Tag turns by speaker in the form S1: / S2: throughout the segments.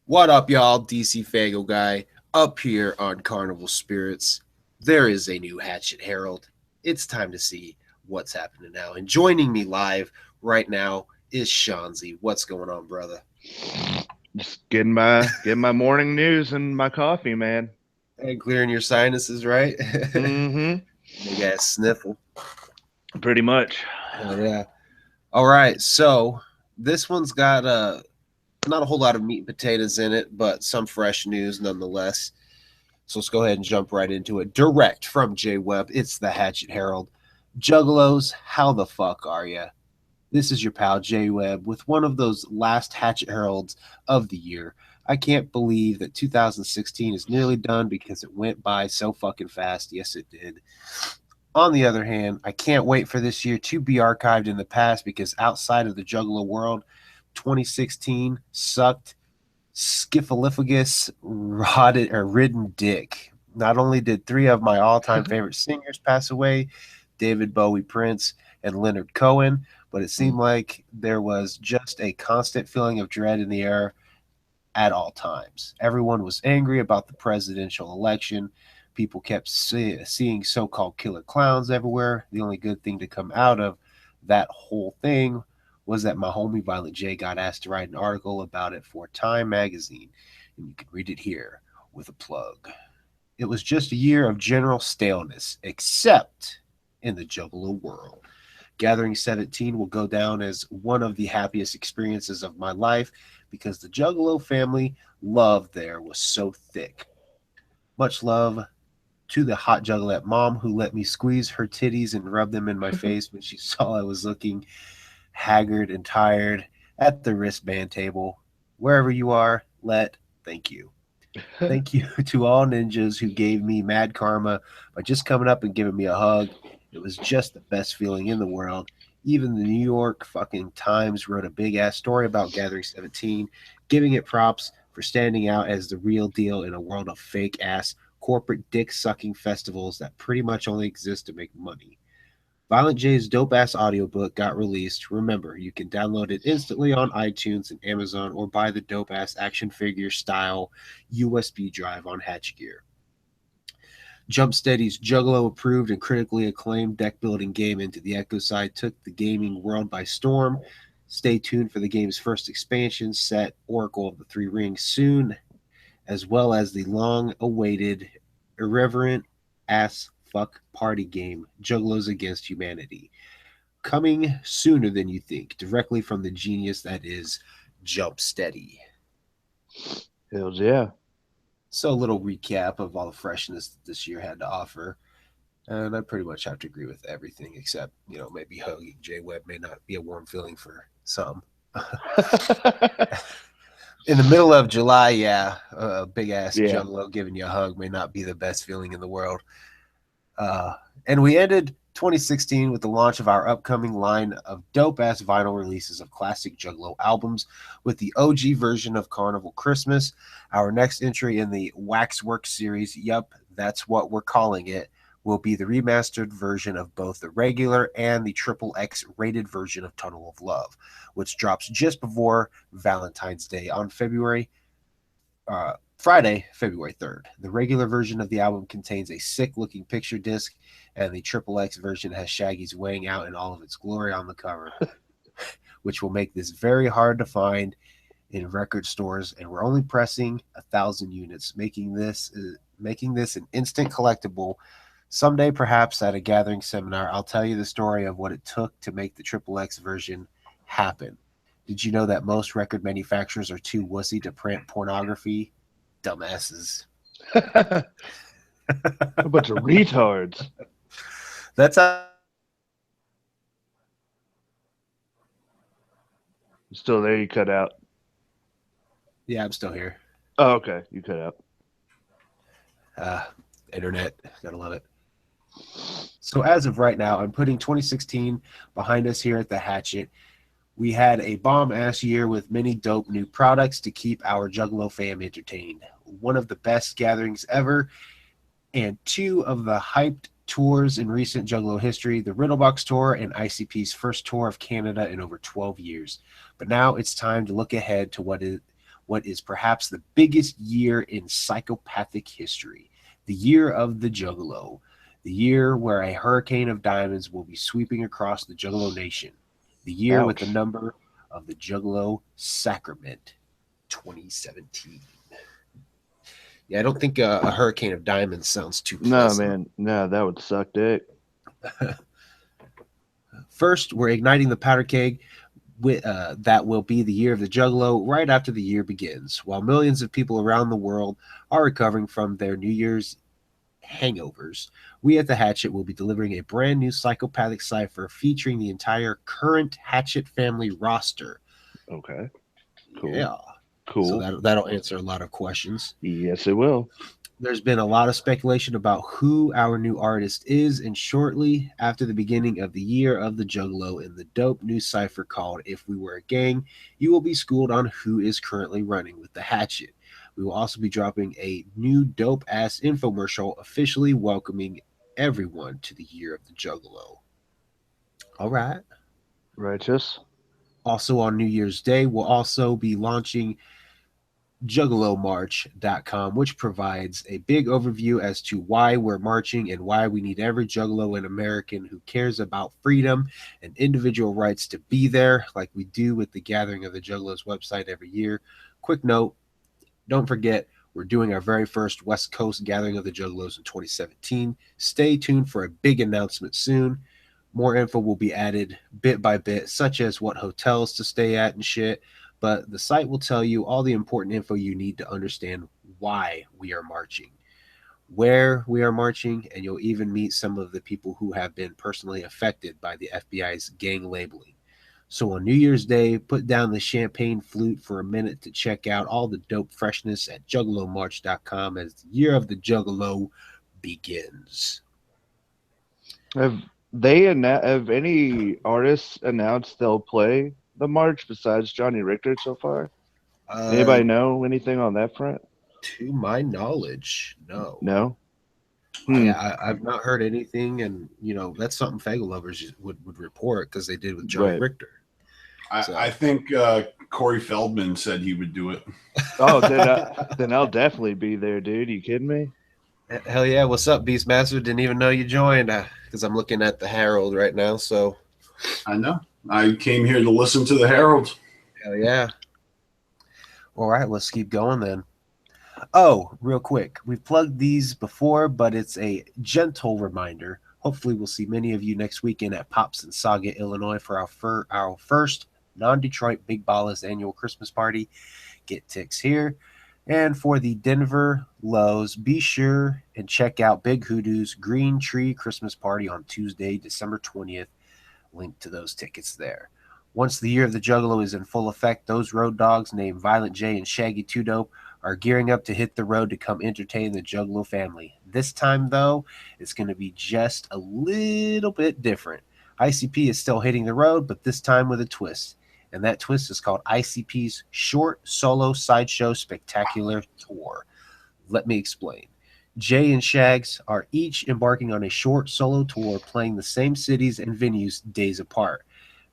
S1: What up, y'all? DC Fago guy up here on Carnival Spirits. There is a new Hatchet Herald. It's time to see what's happening now. And joining me live right now is Shanzi. What's going on, brother?
S2: Just getting my morning news and my coffee, man.
S1: And clearing your sinuses, right?
S2: Mm-hmm.
S1: Big ass sniffle.
S2: Pretty much.
S1: Hell yeah. All right, so this one's got not a whole lot of meat and potatoes in it, but some fresh news nonetheless. So let's go ahead and jump right into it. Direct from J Webb, it's the Hatchet Herald. Juggalos, how the fuck are ya? This is your pal J Webb with one of those last Hatchet Heralds of the year. I can't believe that 2016 is nearly done because it went by so fucking fast. Yes, it did. On the other hand, I can't wait for this year to be archived in the past because outside of the Juggalo world, 2016 sucked skiffaliphagus rotted or ridden dick. Not only did three of my all-time favorite singers pass away, David Bowie, Prince, and Leonard Cohen, but it seemed like there was just a constant feeling of dread in the air at all times. Everyone was angry about the presidential election. People kept seeing so-called killer clowns everywhere. The only good thing to come out of that whole thing was that my homie Violent J got asked to write an article about it for Time magazine, and you can read it here with a plug. It was just a year of general staleness, except in the Juggalo world. Gathering 17 will go down as one of the happiest experiences of my life because the Juggalo family love there was so thick. Much love to the hot juggalette mom who let me squeeze her titties and rub them in my face when she saw I was looking haggard and tired at the wristband table. Wherever you are, thank you. Thank you to all ninjas who gave me mad karma by just coming up and giving me a hug. It was just the best feeling in the world. Even the New York fucking Times wrote a big ass story about Gathering 17, giving it props for standing out as the real deal in a world of fake ass corporate dick sucking festivals that pretty much only exist to make money. Violent J's dope ass audiobook got released. Remember, you can download it instantly on iTunes and Amazon or buy the dope ass action figure style USB drive on Hatch Gear. Jumpsteady's Juggalo approved and critically acclaimed deck building game Into the Echo Side took the gaming world by storm. Stay tuned for the game's first expansion set, Oracle of the Three Rings, soon, as well as the long awaited, irreverent ass fuck party game, Juggalos Against Humanity. Coming sooner than you think, directly from the genius that is Jumpsteady.
S2: Hells yeah.
S1: So, a little recap of all the freshness that this year had to offer. And I pretty much have to agree with everything except, maybe hugging J Webb may not be a warm feeling for some. In the middle of July, yeah, a big ass
S2: Yeah.
S1: juggalo giving you a hug may not be the best feeling in the world. And we ended 2016 with the launch of our upcoming line of dope ass vinyl releases of classic Juggalo albums with the OG version of Carnival Christmas, our next entry in the Waxwork series. Yup, that's what we're calling it. Will be the remastered version of both the regular and the triple X rated version of Tunnel of Love, which drops just before Valentine's Day on Friday, February 3rd. The regular version of the album contains a sick looking picture disc, and the Triple X version has Shaggy's weighing out in all of its glory on the cover, which will make this very hard to find in record stores. And we're only pressing 1,000 units, making this an instant collectible. Someday, perhaps at a gathering seminar, I'll tell you the story of what it took to make the Triple X version happen. Did you know that most record manufacturers are too wussy to print pornography? Dumbasses.
S2: A bunch of retards.
S1: That's how.
S2: Still there, you cut out.
S1: Yeah, I'm still here.
S2: Oh, okay. You cut out.
S1: Uh, Internet, gotta love it. So as of right now, I'm putting 2016 behind us here at the Hatchet. We had a bomb ass year with many dope new products to keep our Juggalo fam entertained. One of the best gatherings ever, and two of the hyped tours in recent Juggalo history, the Riddle Box Tour and ICP's first tour of Canada in over 12 years. But now it's time to look ahead to what is perhaps the biggest year in psychopathic history, the year of the Juggalo, the year where a hurricane of diamonds will be sweeping across the Juggalo nation, the year with the
S2: Ouch.
S1: number of the Juggalo Sacrament, 2017. Yeah, I don't think a hurricane of diamonds sounds too
S2: No,
S1: pleasant.
S2: man. No, that would suck dick.
S1: First, we're igniting the powder keg. That will be the year of the Juggalo right after the year begins, while millions of people around the world are recovering from their New Year's hangovers. We at the Hatchet will be delivering a brand new psychopathic cipher featuring the entire current Hatchet family roster.
S2: Okay. Cool.
S1: Yeah. So
S2: Cool.
S1: that'll answer a lot of questions.
S2: Yes, it will.
S1: There's been a lot of speculation about who our new artist is, and shortly after the beginning of the year of the Juggalo in the dope new cipher called If We Were a Gang, you will be schooled on who is currently running with the Hatchet. We will also be dropping a new dope ass infomercial officially welcoming everyone to the year of the Juggalo. All right.
S2: Righteous.
S1: Also on New Year's Day, we'll also be launching juggalomarch.com, which provides a big overview as to why we're marching and why we need every juggalo and American who cares about freedom and individual rights to be there, like we do with the Gathering of the Juggalos website every year. Quick note, don't forget, we're doing our very first West Coast Gathering of the Juggalos in 2017. Stay tuned for a big announcement soon. More info will be added bit by bit, such as what hotels to stay at and shit, but the site will tell you all the important info you need to understand why we are marching, where we are marching, and you'll even meet some of the people who have been personally affected by the FBI's gang labeling. So on New Year's Day, put down the champagne flute for a minute to check out all the dope freshness at juggalomarch.com as the year of the Juggalo begins.
S2: Have have any artists announced they'll play the march besides Johnny Richter so far?
S1: Uh,
S2: Anybody know anything on that front?
S1: to my knowledge, no.
S2: No. Hmm.
S1: I've not heard anything, and that's something Fagel lovers would report because they did with Johnny
S2: Right.
S1: Richter.
S3: I think Corey Feldman said he would do it.
S2: Oh, then I'll definitely be there, dude. You kidding me?
S1: Hell yeah! What's up, Beastmaster? Didn't even know you joined because I'm looking at the Herald right now. So
S3: I know. I came here to listen to the Herald.
S1: hell yeah! All right, let's keep going then. Oh, real quick, we've plugged these before, but it's a gentle reminder. Hopefully, we'll see many of you next weekend at Pops and Saga, Illinois, for our first non-Detroit Big Ballas annual Christmas party. Get ticks here. And for the Denver Lows, be sure and check out Big Hoodoo's Green Tree Christmas Party on Tuesday, December 20th. Link to those tickets there. Once the year of the Juggalo is in full effect, those road dogs named Violent J and Shaggy Two Dope are gearing up to hit the road to come entertain the Juggalo family. This time, though, it's going to be just a little bit different. ICP is still hitting the road, but this time with a twist. And that twist is called ICP's Short Solo Sideshow Spectacular Tour. Let me explain. Jay and Shags are each embarking on a short solo tour playing the same cities and venues days apart.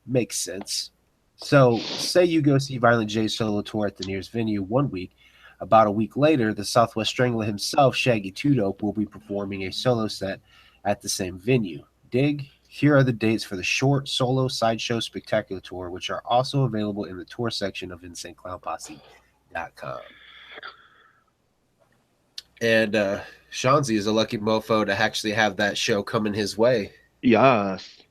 S1: Makes sense. So, say you go see Violent J's solo tour at the nearest venue 1 week. About a week later, the Southwest Strangler himself, Shaggy Two Dope, will be performing a solo set at the same venue. Dig? Here are the dates for the Short Solo Sideshow Spectacular Tour, which are also available in the tour section of InsaneClownPosse.com. And Shanzi is a lucky mofo to actually have that show coming his way.
S2: Yes.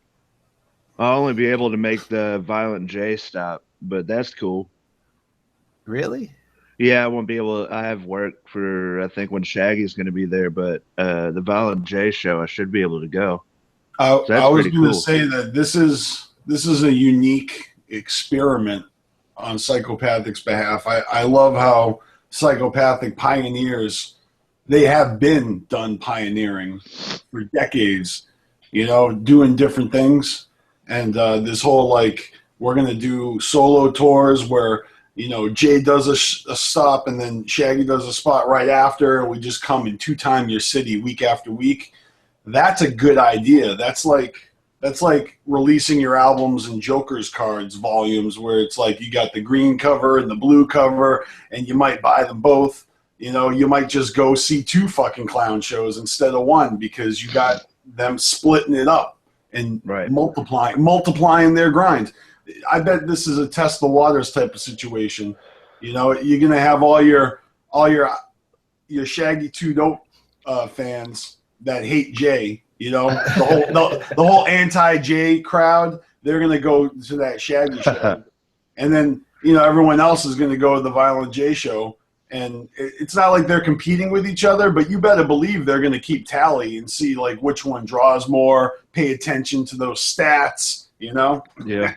S2: I'll only be able to make the Violent J stop, but that's cool.
S1: Really?
S2: Yeah, I won't be able to. I have work for, I think, when Shaggy's going to be there, but the Violent J show, I should be able to go.
S3: I was going to
S2: cool.
S3: say that this is a unique experiment on Psychopathic's behalf. I love how Psychopathic pioneers, they have been done pioneering for decades, doing different things. And this whole, we're going to do solo tours where, Jay does a stop and then Shaggy does a spot right after, and we just come and two-time your city week after week. That's a good idea. That's That's like releasing your albums in Joker's cards volumes, where it's like you got the green cover and the blue cover, and you might buy them both. You know, you might just go see 2 fucking clown shows instead of 1 because you got them splitting it up and multiplying their grind. I bet this is a test the waters type of situation. You know, you're gonna have all your Shaggy 2 Dope fans that hate Jay. You know, the whole anti-Jay crowd, they're gonna go to that Shaggy show, and then everyone else is gonna go to the Violent J show. And it's not like they're competing with each other, but you better believe they're going to keep tally and see like which one draws more, pay attention to those stats,
S2: Yeah.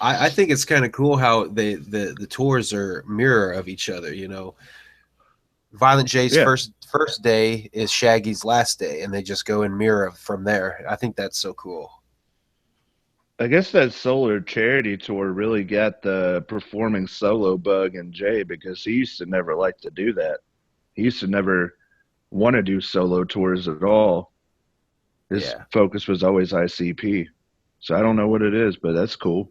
S1: I think it's kind of cool how the tours are mirror of each other, Violent J's first day is Shaggy's last day, and they just go in mirror from there. I think that's so cool.
S2: I guess that Solar Charity Tour really got the performing solo bug in Jay, because he used to never like to do that. He used to never want to do solo tours at all. His focus was always ICP. So I don't know what it is, but that's cool.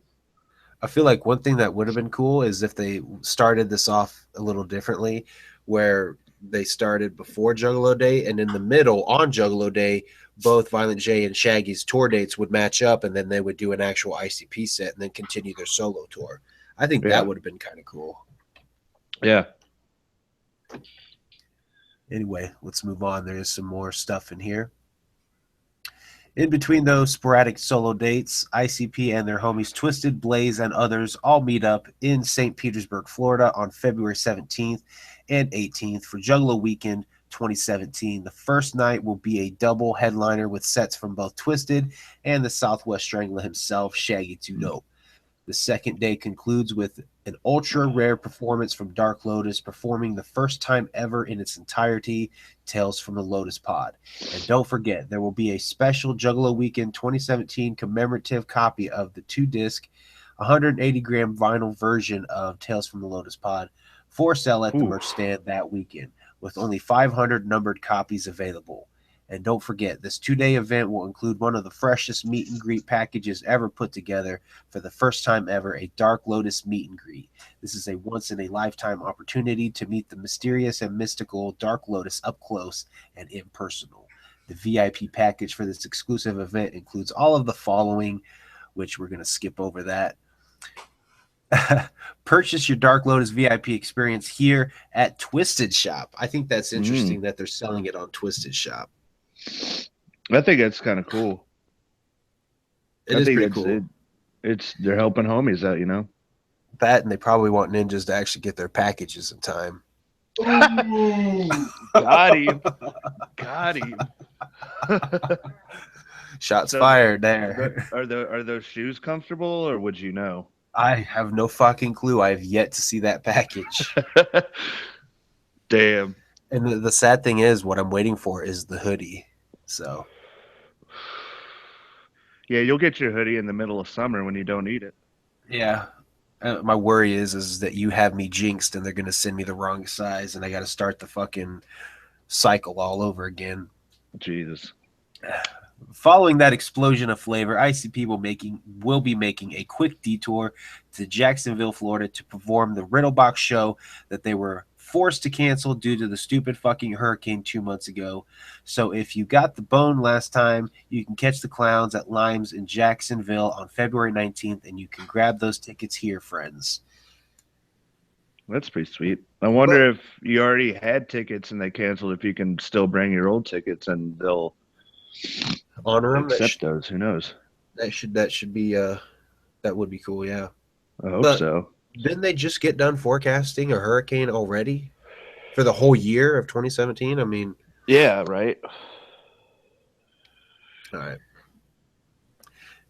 S1: I feel like one thing that would have been cool is if they started this off a little differently, where they started before Juggalo Day, and in the middle on Juggalo Day, both Violent J and Shaggy's tour dates would match up, and then they would do an actual ICP set and then continue their solo tour. I think that would have been kind of cool.
S2: Yeah.
S1: Anyway, let's move on. There is some more stuff in here. In between those sporadic solo dates, ICP and their homies Twisted, Blaze, and others all meet up in St. Petersburg, Florida on February 17th and 18th for Juggalo Weekend 2017. The first night will be a double headliner with sets from both Twisted and the Southwest Strangler himself, Shaggy 2 Dope. The second day concludes with an ultra rare performance from Dark Lotus, performing the first time ever in its entirety, Tales from the Lotus Pod. And don't forget, there will be a special Juggalo Weekend 2017 commemorative copy of the 2-disc, 180-gram vinyl version of Tales from the Lotus Pod for sale at the merch stand that weekend, with only 500 numbered copies available. And don't forget, this 2-day event will include one of the freshest meet and greet packages ever put together for the first time ever, a Dark Lotus meet and greet. This is a once-in-a-lifetime opportunity to meet the mysterious and mystical Dark Lotus up close and impersonal. The VIP package for this exclusive event includes all of the following, which we're going to skip over that. Purchase your Dark Lotus VIP experience here at Twisted Shop. I think that's interesting that they're selling it on Twisted Shop.
S2: I think that's kind of cool.
S1: It is pretty cool.
S2: They're helping homies out,
S1: That, and they probably want ninjas to actually get their packages in time.
S2: Got him. Got him.
S1: Shots fired there.
S2: Are those shoes comfortable, or would you know?
S1: I have no fucking clue. I have yet to see that package.
S2: Damn.
S1: And the sad thing is, what I'm waiting for is the hoodie. So,
S2: yeah, you'll get your hoodie in the middle of summer when you don't need it.
S1: Yeah. My worry is that you have me jinxed and they're going to send me the wrong size and I got to start the fucking cycle all over again.
S2: Jesus.
S1: Following that explosion of flavor, ICP will be making a quick detour to Jacksonville, Florida to perform the Riddle Box show that they were forced to cancel due to the stupid fucking hurricane 2 months ago. So if you got the bone last time, you can catch the clowns at Limes in Jacksonville on February 19th, and you can grab those tickets here, friends.
S2: That's pretty sweet. I wonder if you already had tickets and they canceled, if you can still bring your old tickets and they'll
S1: honor them.
S2: Accept those. Who knows?
S1: That should be that would be cool, yeah.
S2: I hope so.
S1: Didn't they just get done forecasting a hurricane already for the whole year of 2017? I mean,
S2: yeah, right.
S1: All right.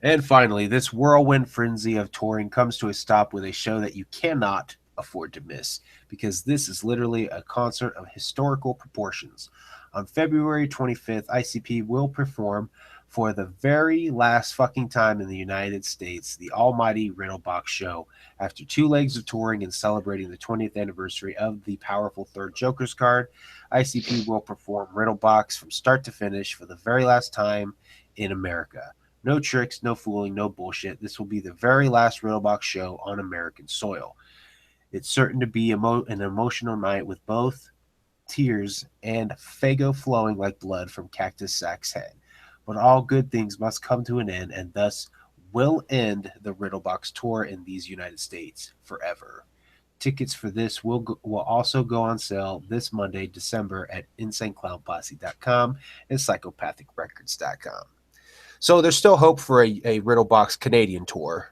S1: And finally, this whirlwind frenzy of touring comes to a stop with a show that you cannot afford to miss, because this is literally a concert of historical proportions. On February 25th, ICP will perform for the very last fucking time in the United States, the almighty Riddle Box show. After 2 legs of touring and celebrating the 20th anniversary of the powerful third Joker's card, ICP will perform Riddle Box from start to finish for the very last time in America. No tricks, no fooling, no bullshit. This will be the very last Riddlebox show on American soil. It's certain to be an emotional night with both tears and fago flowing like blood from Cactus Sack's head. But all good things must come to an end, and thus will end the Riddlebox tour in these United States forever. Tickets for this will also go on sale this Monday, December at InsaneClownPosse.com and PsychopathicRecords.com. So there's still hope for a Riddlebox Canadian tour.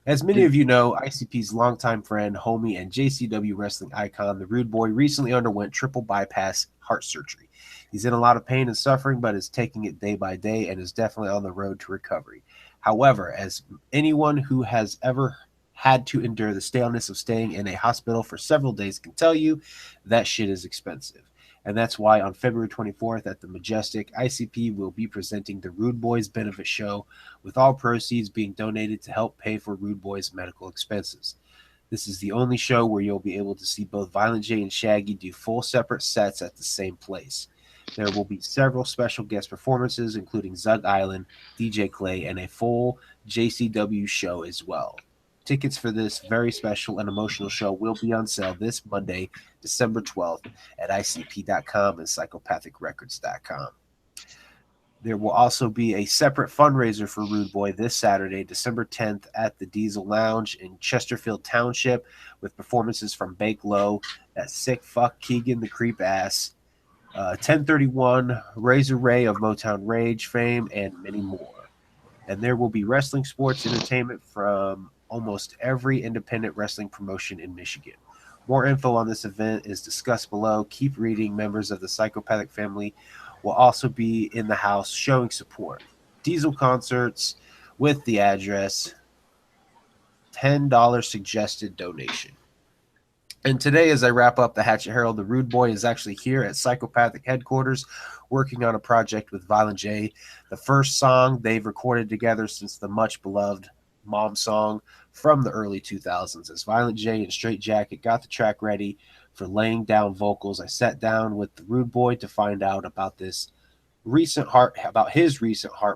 S1: As many of you know, ICP's longtime friend, homie, and JCW wrestling icon, the Rude Boy, recently underwent triple bypass heart surgery. He's in a lot of pain and suffering, but is taking it day by day and is definitely on the road to recovery. However, as anyone who has ever had to endure the staleness of staying in a hospital for several days can tell you, that shit is expensive. And that's why on February 24th at the Majestic, ICP will be presenting the Rude Boys Benefit Show, with all proceeds being donated to help pay for Rude Boys' medical expenses. This is the only show where you'll be able to see both Violent J and Shaggy do full separate sets at the same place. There will be several special guest performances, including Zug Island, DJ Clay, and a full JCW show as well. Tickets for this very special and emotional show will be on sale this Monday, December 12th at ICP.com and PsychopathicRecords.com. There will also be a separate fundraiser for Rude Boy this Saturday, December 10th at the Diesel Lounge in Chesterfield Township, with performances from Bake Low, That Sick Fuck Keegan the Creep Ass, 1031, Razor Ray of Motown Rage fame, and many more. And there will be wrestling sports entertainment from almost every independent wrestling promotion in Michigan. More info on this event is discussed below. Keep reading. Members of the Psychopathic family will also be in the house showing support. Diesel concerts with the address, $10 suggested donation. And today, as I wrap up the Hatchet Herald, the Rude Boy is actually here at Psychopathic headquarters working on a project with Violent J. The first song they've recorded together since the much beloved Mom song from the early 2000s. As Violent J and Straight Jacket got the track ready for laying down vocals, I sat down with the Rude Boy to find out about his recent heart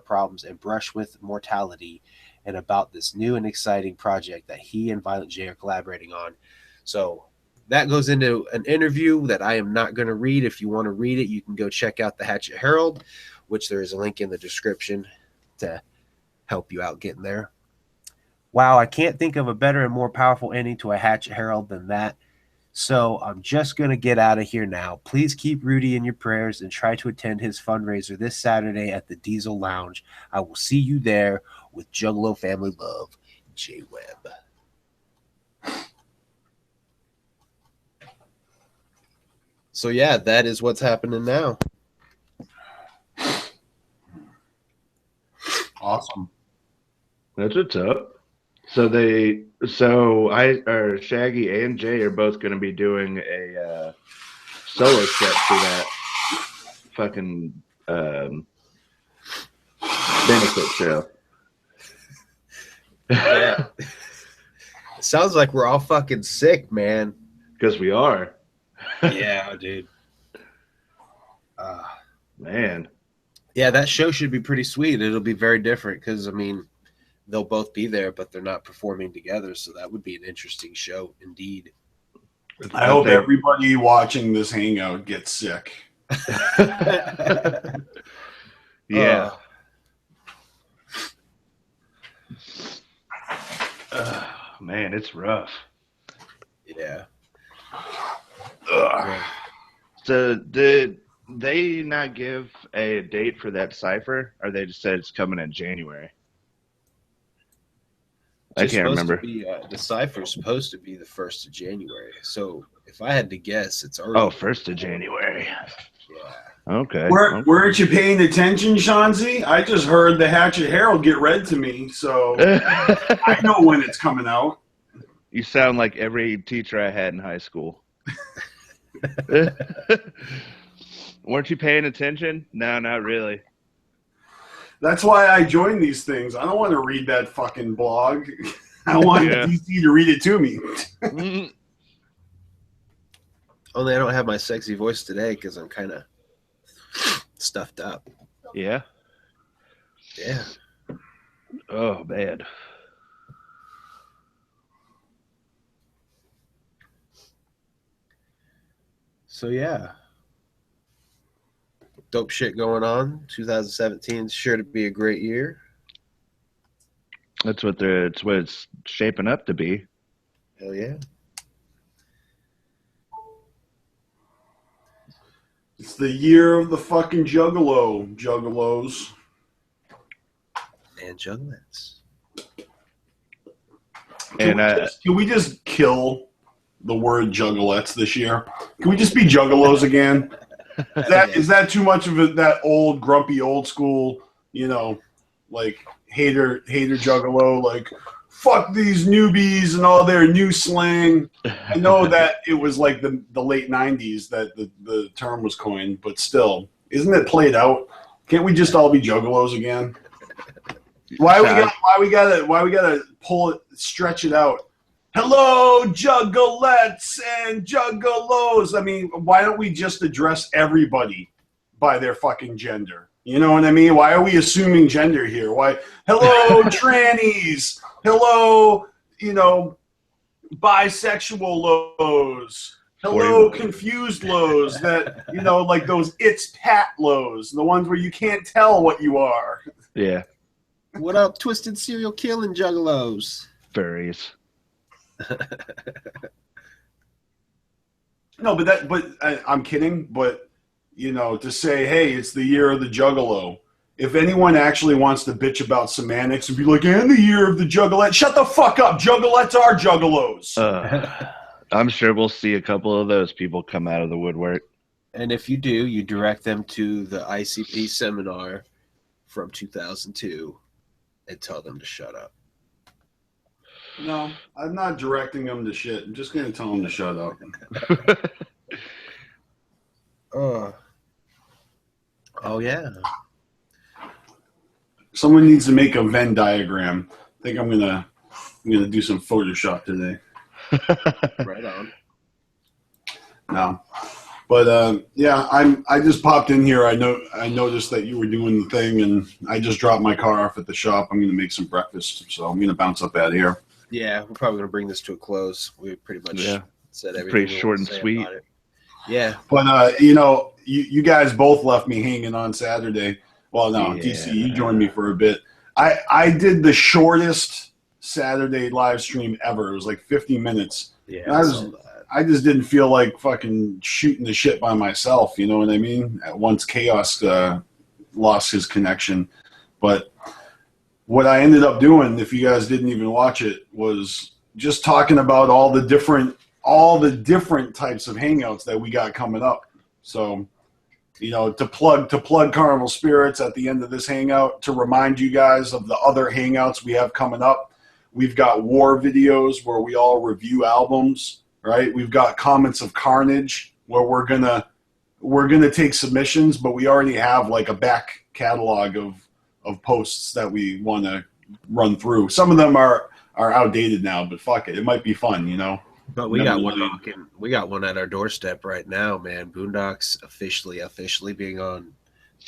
S1: problems and brush with mortality, and about this new and exciting project that he and Violent J are collaborating on. So that goes into an interview that I am not going to read. If you want to read it, you can go check out the Hatchet Herald, which there is a link in the description to help you out getting there. Wow, I can't think of a better and more powerful ending to a Hatchet Herald than that. So I'm just going to get out of here now. Please keep Rudy in your prayers and try to attend his fundraiser this Saturday at the Diesel Lounge. I will see you there with Juggalo Family Love, J Webb. So yeah, that is what's happening now.
S3: Awesome.
S2: That's what's up. So Shaggy and Jay are both going to be doing a solo set for that fucking benefit show.
S1: Yeah. It sounds like we're all fucking sick, man.
S2: Because we are.
S1: Yeah, dude.
S2: Man.
S1: Yeah, that show should be pretty sweet. It'll be very different because, I mean, they'll both be there, but they're not performing together. So that would be an interesting show indeed.
S3: I hope everybody watching this hangout gets sick.
S2: Yeah. Man, it's rough.
S1: Yeah.
S2: So did they not give a date for that cipher, or they just said it's coming in January? I can't remember.
S1: The cipher's supposed to be the 1st of January. So if I had to guess, it's already
S2: 1st of January.
S1: Yeah.
S2: Okay.
S3: Weren't you paying attention, Shanzi? I just heard the Hatchet Herald get read to me, so I know when it's coming out.
S2: You sound like every teacher I had in high school. Weren't you paying attention? No, not really.
S3: That's why I join these things. I don't want to read that fucking blog. I want DC to read it to me.
S1: Only I don't have my sexy voice today because I'm kind of stuffed up.
S2: Yeah.
S1: Yeah.
S2: Oh, man.
S1: So yeah, dope shit going on. 2017 is sure to be a great year.
S2: That's what it's shaping up to be.
S1: Hell yeah.
S3: It's the year of the fucking juggalos.
S1: And Juggalettes.
S3: Can we just kill the word juggalettes this year? Can we just be juggalos again? Is that too much of that old grumpy old school, like hater juggalo, like fuck these newbies and all their new slang? I know that it was like the late 90s that the term was coined, but still, isn't it played out? Can't we just all be juggalos again? Why we gotta stretch it out? Hello, juggalettes and juggalos. I mean, why don't we just address everybody by their fucking gender? You know what I mean? Why are we assuming gender here? Why? Hello, trannies. Hello, bisexual lows. Hello, confused lows that, like those it's Pat lows, the ones where you can't tell what you are.
S2: Yeah.
S1: What up, twisted serial killing juggalos?
S2: Furries.
S3: No, but I'm kidding. But to say, hey, it's the year of the juggalo. If anyone actually wants to bitch about semantics and be like, and the year of the juggalette, shut the fuck up. Juggalettes are juggalos.
S2: I'm sure we'll see a couple of those people come out of the woodwork.
S1: And if you do, you direct them to the ICP seminar from 2002 and tell them to shut up.
S3: No, I'm not directing them to shit. I'm just going to tell them to shut up.
S1: Oh, yeah.
S3: Someone needs to make a Venn diagram. I think I'm gonna do some Photoshop today.
S1: Right on.
S3: No, but yeah, I just popped in here. I noticed that you were doing the thing, and I just dropped my car off at the shop. I'm gonna make some breakfast, so I'm gonna bounce up out of here.
S1: Yeah, we're probably gonna bring this to a close. We pretty much said everything.
S2: Pretty short and sweet.
S1: Yeah,
S3: but you guys both left me hanging on Saturday. Well, no,
S2: Yeah.
S3: DC, you joined me for a bit. I did the shortest Saturday live stream ever. It was like 50 minutes.
S1: Yeah,
S3: I just didn't feel like fucking shooting the shit by myself. You know what I mean? Once Chaos lost his connection. But what I ended up doing, if you guys didn't even watch it, was just talking about all the different types of hangouts that we got coming up. So, to plug Carnival Spirits at the end of this hangout, to remind you guys of the other hangouts we have coming up. We've got war videos where we all review albums, right? We've got Comments of Carnage where we're gonna take submissions, but we already have like a back catalog of posts that we want to run through. Some of them are outdated now, but fuck it, it might be fun,
S1: But we got one at our doorstep right now, man. Boondocks officially being on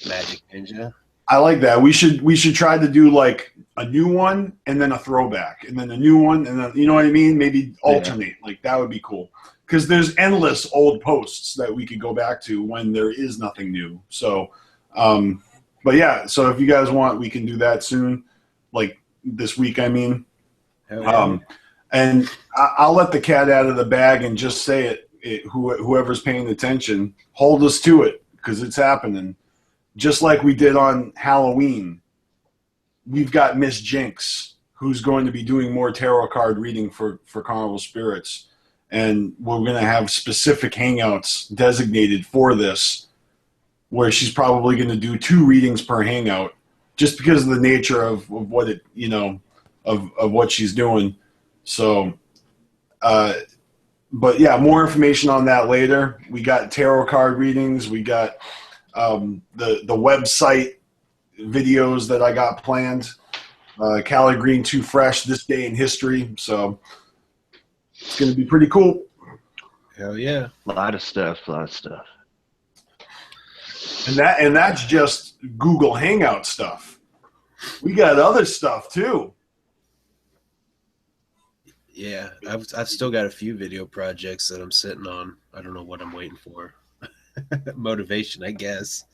S1: Magic Ninja.
S3: I like that. We should try to do like a new one and then a throwback and then a new one and then, you know what I mean? Maybe alternate. Yeah. Like that would be cool. Because there's endless old posts that we could go back to when there is nothing new. So, but yeah. So if you guys want, we can do that soon, like this week. I mean, and I'll let the cat out of the bag and just say it. Whoever's paying attention, hold us to it because it's happening. Just like we did on Halloween, we've got Miss Jinx, who's going to be doing more tarot card reading for Carnival Spirits. And we're going to have specific hangouts designated for this, where she's probably going to do 2 readings per hangout, just because of the nature of what it, of what she's doing. So, but yeah, more information on that later. We got tarot card readings. We got the website videos that I got planned. Cali Green Too Fresh, This Day in History. So it's going to be pretty cool.
S1: Hell yeah.
S2: A lot of stuff.
S3: And that's just Google Hangout stuff. We got other stuff too.
S1: Yeah, I've still got a few video projects that I'm sitting on. I don't know what I'm waiting for. Motivation, I guess.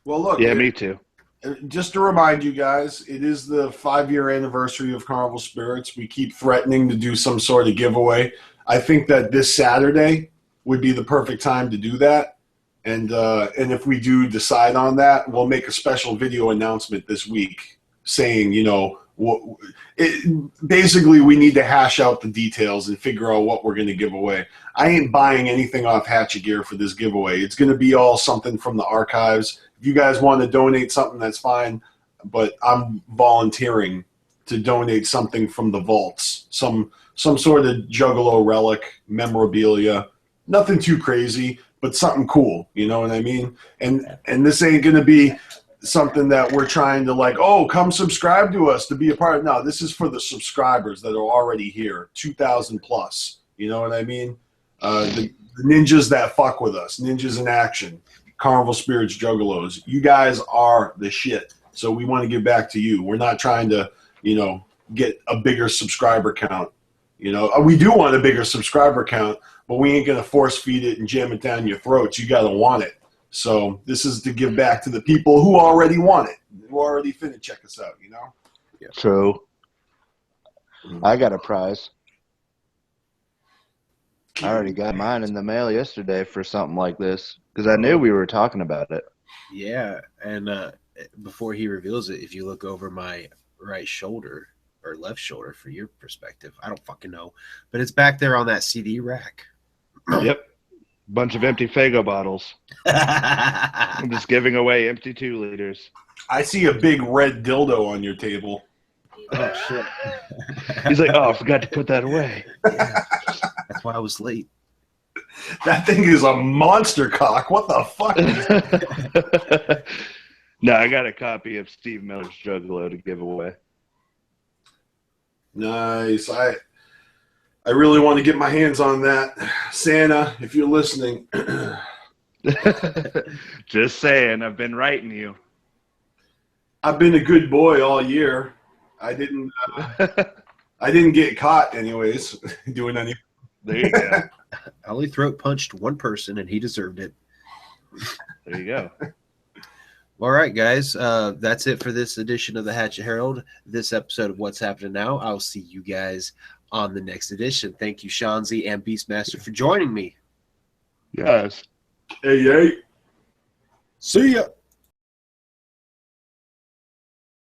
S3: Well, look.
S2: Yeah, me too.
S3: Just to remind you guys, it is the 5-year anniversary of Carnival Spirits. We keep threatening to do some sort of giveaway. I think that this Saturday would be the perfect time to do that. And if we do decide on that, we'll make a special video announcement this week saying, basically we need to hash out the details and figure out what we're going to give away. I ain't buying anything off Hatchet Gear for this giveaway. It's going to be all something from the archives. If you guys want to donate something, that's fine. But I'm volunteering to donate something from the vaults, some sort of Juggalo relic, memorabilia, nothing too crazy, but something cool. You know what I mean? And this ain't going to be something that we're trying to like, oh, come subscribe to us to be a part of. No, this is for the subscribers that are already here, 2,000 plus. You know what I mean? The ninjas that fuck with us, ninjas in action, Carnival Spirits Juggalos. You guys are the shit. So we want to give back to you. We're not trying to, get a bigger subscriber count. We do want a bigger subscriber count, but we ain't going to force feed it and jam it down your throats. You got to want it. So this is to give back to the people who already want it, who already finna check us out,
S2: Yeah. True. I got a prize. I already got mine in the mail yesterday for something like this because I knew we were talking about it.
S1: Yeah, and before he reveals it, if you look over my right shoulder or left shoulder for your perspective, I don't fucking know, but it's back there on that CD rack.
S2: Yep. Bunch of empty Faygo bottles. I'm just giving away empty 2 liters.
S3: I see a big red dildo on your table.
S1: Oh, shit.
S2: He's like, oh, I forgot to put that away.
S1: Yeah. That's why I was late.
S3: That thing is a monster cock. What the fuck?
S2: No, I got a copy of Steve Miller's Juggalo to give away.
S3: Nice. I really want to get my hands on that. Santa, if you're listening.
S2: Just saying, I've been writing you.
S3: I've been a good boy all year. I didn't get caught anyways doing anything.
S2: There you go.
S1: I only throat punched one person and he deserved it.
S2: There you go.
S1: All right, guys. That's it for this edition of the Hatchet Herald. This episode of What's Happening Now. I'll see you guys on the next edition. Thank you, Shanzi and Beastmaster, for joining me.
S2: Yes.
S3: Hey.
S1: See ya.